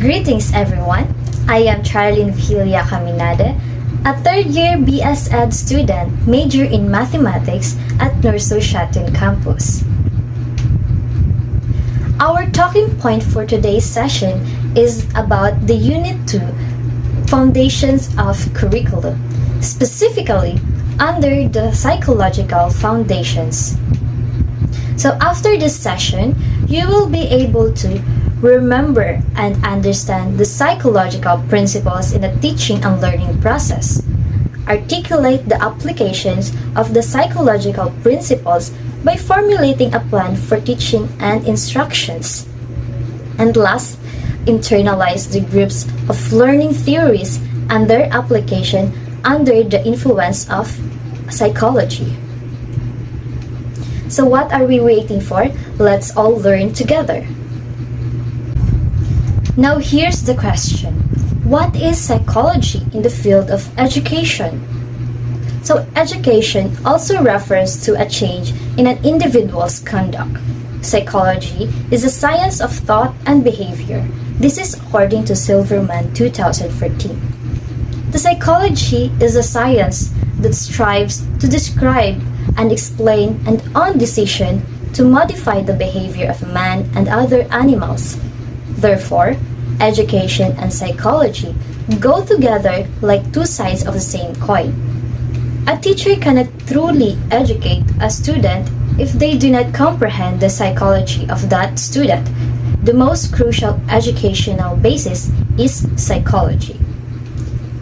Greetings everyone! I am Charlene Vigilia Caminade, a third-year BS Ed student major in mathematics at Norsoshatin campus. Our talking point for today's session is about the Unit 2, Foundations of Curriculum, specifically under the Psychological Foundations. So after this session, you will be able to remember and understand the psychological principles in the teaching and learning process, articulate the applications of the psychological principles by formulating a plan for teaching and instructions, and last, internalize the groups of learning theories and their application under the influence of psychology. So what are we waiting for? Let's all learn together. Now here's the question. What is psychology in the field of education? So education also refers to a change in an individual's conduct. Psychology is a science of thought and behavior. This is according to Silverman 2014. The psychology is a science that strives to describe and explain an own decision to modify the behavior of man and other animals. Therefore, education and psychology go together like two sides of the same coin. A teacher cannot truly educate a student if they do not comprehend the psychology of that student. The most crucial educational basis is psychology.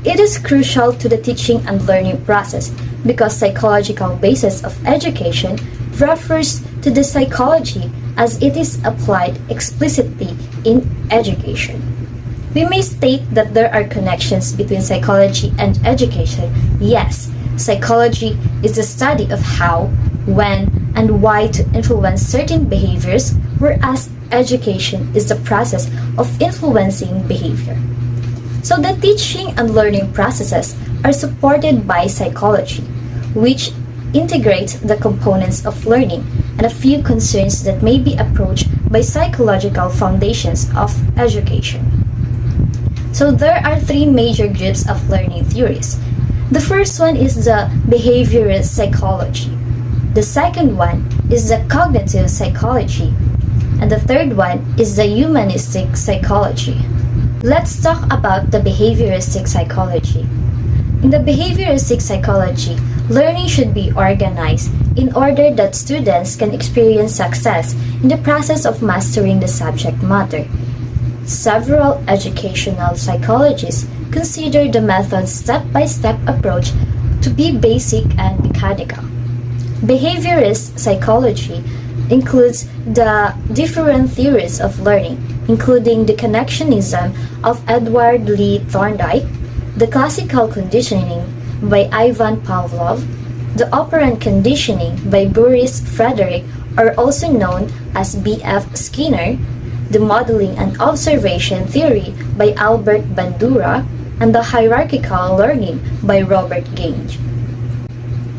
It is crucial to the teaching and learning process because psychological basis of education refers to the psychology as it is applied explicitly in education. We may state that there are connections between psychology and education. Yes, psychology is the study of how, when, and why to influence certain behaviors, whereas education is the process of influencing behavior. So the teaching and learning processes are supported by psychology, which integrates the components of learning and a few concerns that may be approached by psychological foundations of education. So there are three major groups of learning theories. The first one is the Behavioristic Psychology. The second one is the Cognitive Psychology. And the third one is the Humanistic Psychology. Let's talk about the Behavioristic Psychology. In the Behavioristic Psychology, learning should be organized in order that students can experience success in the process of mastering the subject matter. Several educational psychologists consider the method's step-by-step approach to be basic and mechanical. Behaviorist psychology includes the different theories of learning, including the connectionism of Edward Lee Thorndike, the classical conditioning by Ivan Pavlov, the operant conditioning by Boris Frederick, or also known as B.F. Skinner, the modeling and observation theory by Albert Bandura, and the hierarchical learning by Robert Gage.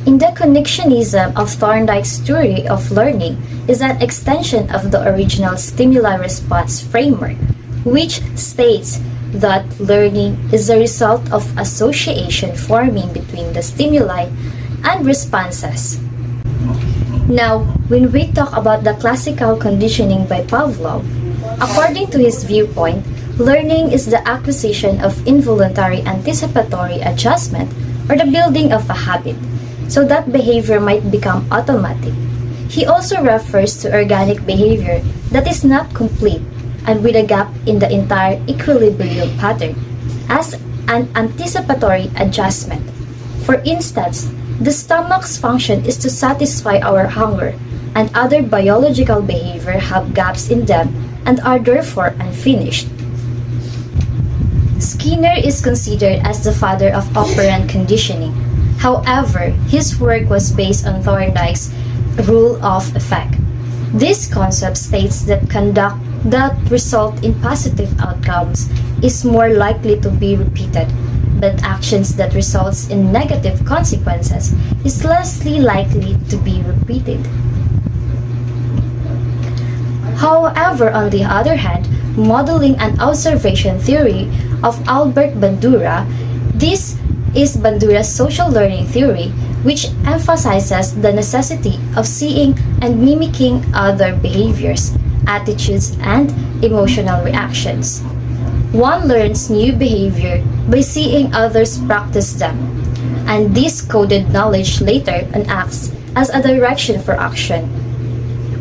In the connectionism of Thorndike's theory of learning is an extension of the original stimuli-response framework, which states that learning is a result of association forming between the stimuli and responses. Now, when we talk about the classical conditioning by Pavlov, according to his viewpoint, learning is the acquisition of involuntary anticipatory adjustment or the building of a habit, so that behavior might become automatic. He also refers to organic behavior that is not complete and with a gap in the entire equilibrium pattern as an anticipatory adjustment. For instance, the stomach's function is to satisfy our hunger, and other biological behavior have gaps in them and are therefore unfinished. Skinner is considered as the father of operant conditioning. However, his work was based on Thorndike's rule of effect. This concept states that conduct that result in positive outcomes is more likely to be repeated, but actions that results in negative consequences is less likely to be repeated. However, on the other hand, modeling and observation theory of Albert Bandura, this is Bandura's social learning theory, which emphasizes the necessity of seeing and mimicking other behaviors, attitudes, and emotional reactions. One learns new behavior by seeing others practice them, and this coded knowledge later acts as a direction for action.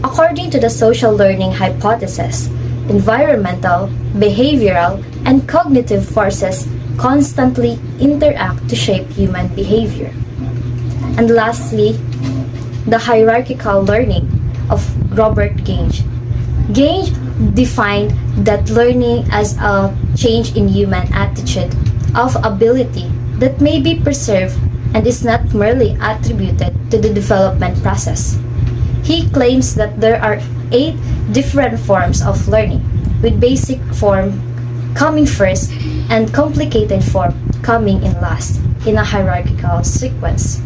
According to the social learning hypothesis, environmental, behavioral, and cognitive forces constantly interact to shape human behavior. And lastly, the hierarchical learning of Robert Gage. Gage defined that learning as a change in human attitude of ability that may be preserved and is not merely attributed to the development process. He claims that there are 8 different forms of learning, with basic form coming first and complicated form coming in last in a hierarchical sequence.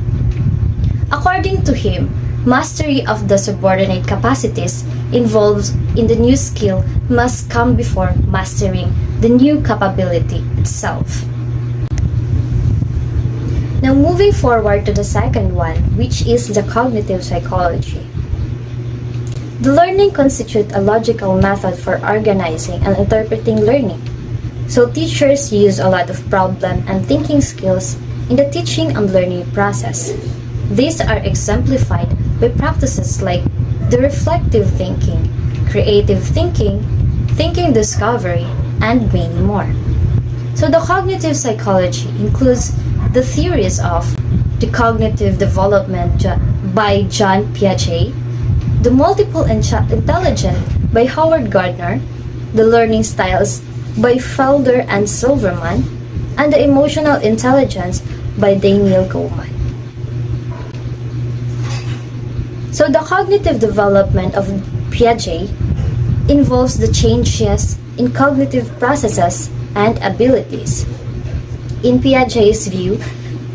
According to him, mastery of the subordinate capacities involved in the new skill must come before mastering the new capability itself. Now moving forward to the second one, which is the cognitive psychology. The learning constitutes a logical method for organizing and interpreting learning. So teachers use a lot of problem and thinking skills in the teaching and learning process. These are exemplified by practices like the reflective thinking, creative thinking, thinking discovery, and many more. So the cognitive psychology includes the theories of the cognitive development by John Piaget, the multiple intelligence by Howard Gardner, the learning styles by Felder and Silverman, and the emotional intelligence by Daniel Goleman. So the cognitive development of Piaget involves the changes in cognitive processes and abilities. In Piaget's view,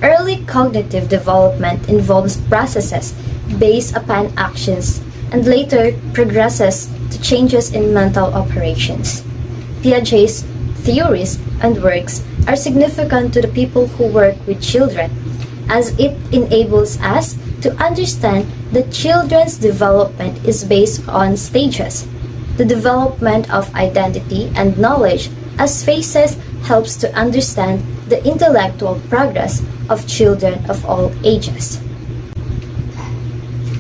early cognitive development involves processes based upon actions and later progresses to changes in mental operations. Piaget's theories and works are significant to the people who work with children, as it enables us to understand that children's development is based on stages. The development of identity and knowledge as phases helps to understand the intellectual progress of children of all ages.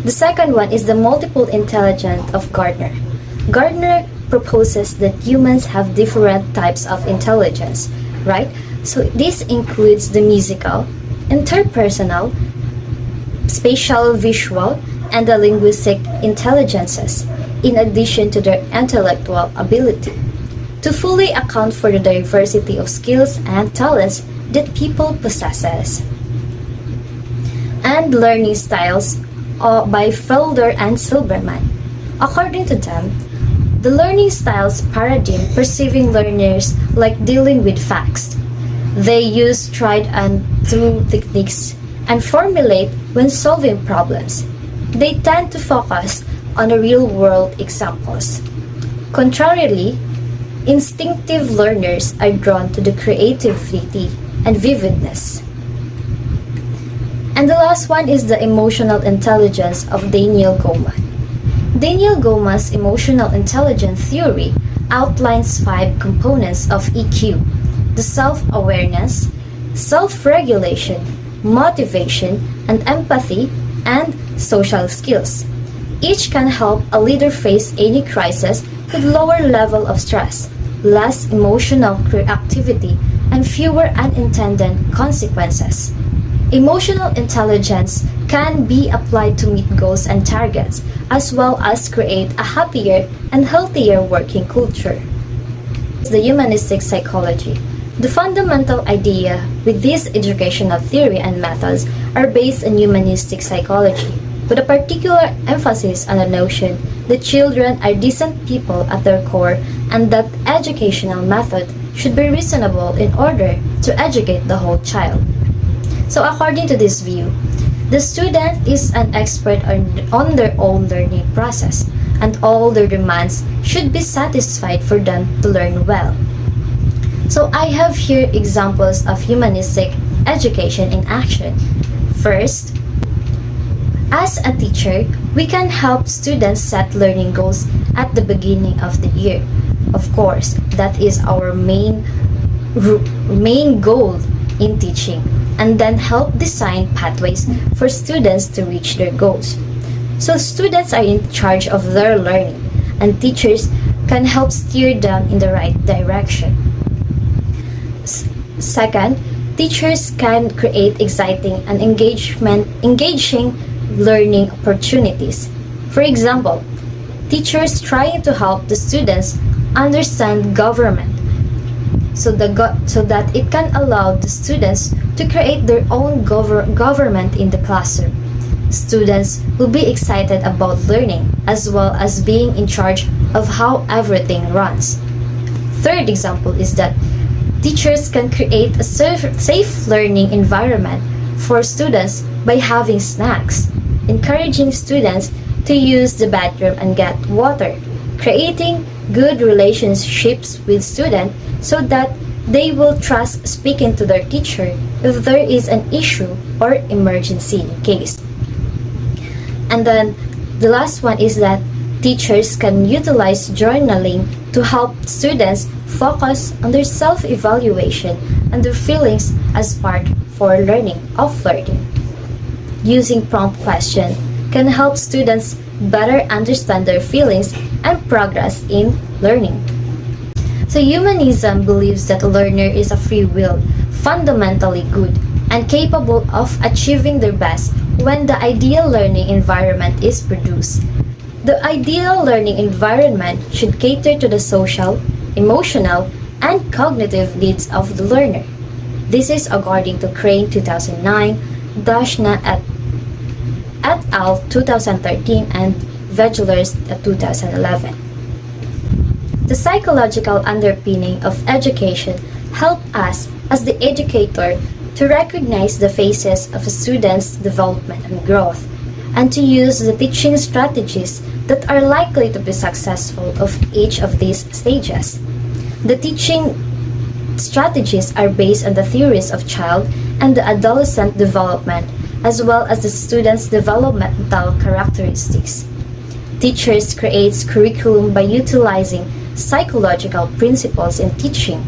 The second one is the multiple intelligence of Gardner. Gardner proposes that humans have different types of intelligence, right? So this includes the musical, interpersonal, spatial, visual, and the linguistic intelligences, in addition to their intellectual ability, to fully account for the diversity of skills and talents that people possesses. And learning styles by Felder and Silberman. According to them, the learning styles paradigm perceiving learners like dealing with facts. They use tried and true techniques and formulate when solving problems. They tend to focus on the real-world examples. Contrarily, instinctive learners are drawn to the creativity and vividness. And the last one is the emotional intelligence of Daniel Goleman. Daniel Goleman's emotional intelligence theory outlines 5 components of EQ: the self-awareness, self-regulation, motivation, and empathy, and social skills. Each can help a leader face any crisis with lower level of stress, less emotional reactivity, and fewer unintended consequences. Emotional intelligence can be applied to meet goals and targets, as well as create a happier and healthier working culture. The Humanistic Psychology. The fundamental idea with this educational theory and methods are based on Humanistic Psychology, with a particular emphasis on the notion that children are decent people at their core and that educational method should be reasonable in order to educate the whole child. So according to this view, the student is an expert on their own learning process, and all their demands should be satisfied for them to learn well. So I have here examples of humanistic education in action. First, as a teacher, we can help students set learning goals at the beginning of the year. Of course, that is our main goal in teaching, and then help design pathways for students to reach their goals. So students are in charge of their learning, and teachers can help steer them in the right direction. Second, teachers can create exciting and engaging learning opportunities. For example, teachers trying to help the students understand government so that it can allow the students to create their own government in the classroom. Students will be excited about learning as well as being in charge of how everything runs. Third example is that teachers can create a safe learning environment for students by having snacks, encouraging students to use the bathroom and get water, creating good relationships with students so that they will trust speaking to their teacher if there is an issue or emergency case. And then the last one is that teachers can utilize journaling to help students focus on their self-evaluation and their feelings as part for learning. Using prompt questions can help students better understand their feelings and progress in learning. So humanism believes that a learner is a free will, fundamentally good, and capable of achieving their best when the ideal learning environment is produced. The ideal learning environment should cater to the social, emotional, and cognitive needs of the learner. This is according to Crane 2009, Dashna et al. 2013, and Vegelers 2011. The psychological underpinning of education help us as the educator to recognize the phases of a student's development and growth, and to use the teaching strategies that are likely to be successful of each of these stages. The teaching strategies are based on the theories of child and the adolescent development, as well as the student's developmental characteristics. Teachers create curriculum by utilizing psychological principles in teaching.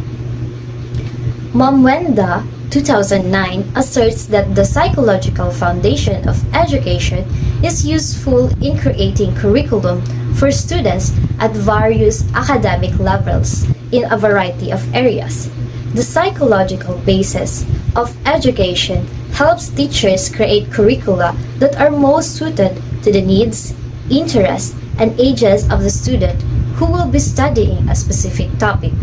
Momwenda 2009 asserts that the psychological foundation of education is useful in creating curriculum for students at various academic levels in a variety of areas. The psychological basis of education helps teachers create curricula that are most suited to the needs, interests, and ages of the student who will be studying a specific topic.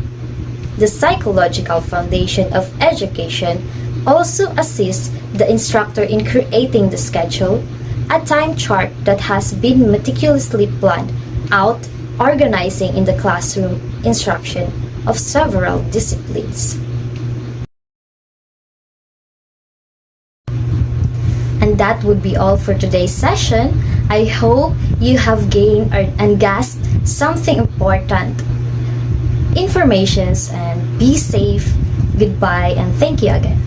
The psychological foundation of education also assists the instructor in creating the schedule, a time chart that has been meticulously planned out, organizing in the classroom instruction of several disciplines. And that would be all for today's session. I hope you have gained and grasped something important informations, and be safe. Goodbye and thank you again.